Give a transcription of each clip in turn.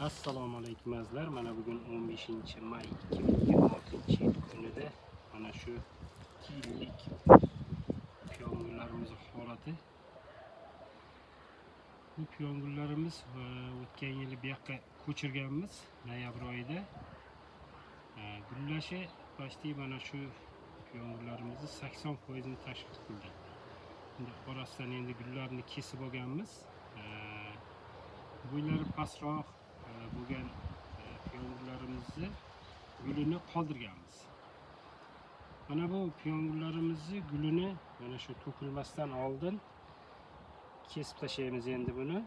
Assalomu alaykum azizlar. Mana bugun 15-may 2026-yil kunida mana shu 2 yillik piyongullarimiz holati. Bu piyongullarimiz o'tgan yili bu yoqqa ko'chirganmiz noyabr oyida. Gullashi почти mana shu piyongullarimizni 80% tashkil qildi. Endi orasidan endi gullarni kesib olganmiz. Bo'ylari pastroq bo'lgan piyongullarimizni gulini qoldirganmiz. Mana bu piyongullarimizni gulini mana shu to'kilmasdan oldin kesib tashlaymiz endi buni.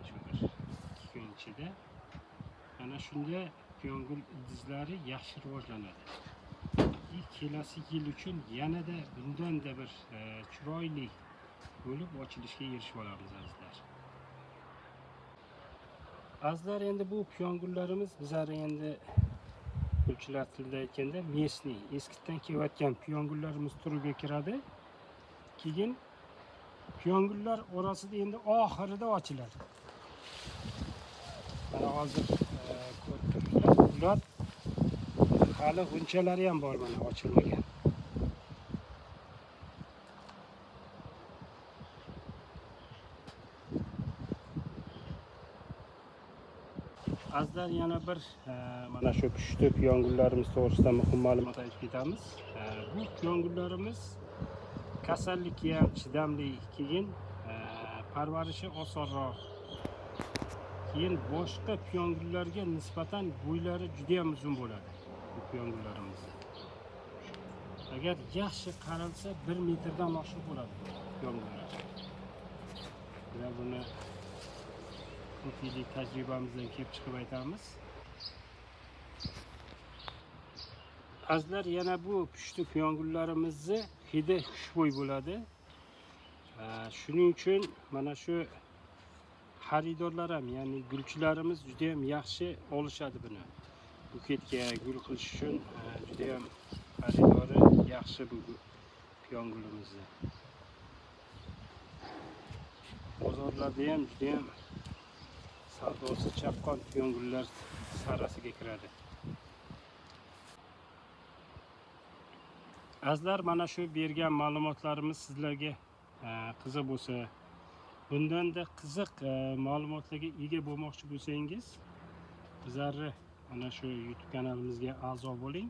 Shu bir 2 kun ichida mana shunda piyongul ildizlari yaxshi rivojlanadi. Kelasi yil uchun yanada bundan-da bir chiroyli bo'lib ochilishga erishib olamiz azizlar. Azizlar, endi bu piyongullarimiz bizlar endi gulchilar tilida aytganda местный, eskitdan kelayotgan piyongullarimiz turiga kiradi. Keyin piyongullar orasida endi oxirida ochiladi. Mana hozir ko'rib turibsizlar, ular hali g'unchalari ham bor, mana ochilmagan. Azizlar, yana bir mana shu pushti piyongullarimiz to'g'risida muhim ma'lumot aytib ketamiz. Bu piyongullarimiz kasallikka ham chidamli, keyin parvarishi osonroq. Keyin boshqa piyongullarga nisbatan bo'ylari juda ham uzun bo'ladi bu piyongullarimiz. Agar yaxshi qaralsa 1 metrdan oshiq bo'ladi piyongullar. Biz buni ko'p yillik tajribamizdan kelib chiqib aytamiz. Azizlar, yana bu pushti piyongullarimizni hidi xushbo'y bo'ladi. Shuning uchun mana shu xaridorlar ham, ya'ni gulchilarimiz juda ham yaxshi olishadi buni. Buketga gul qilish uchun juda ham xaridori yaxshi bu piyongulimizni. Bozorlarda ham juda ham savdosi chaqqon piyongullar sarasiga kiradi. Azizlar, mana shu bergan ma'lumotlarimiz sizlarga qiziq bo'lsa, bundan-da qiziq ma'lumotlarga ega bo'lmoqchi bo'lsangiz, bizlarni mana shu YouTube kanalimizga a'zo bo'ling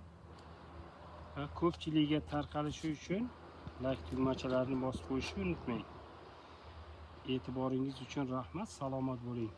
va ko'pchilikka tarqalishi uchun like tugmachalarini bosib qo'yishni unutmang. E'tiboringiz uchun rahmat, salomat bo'ling.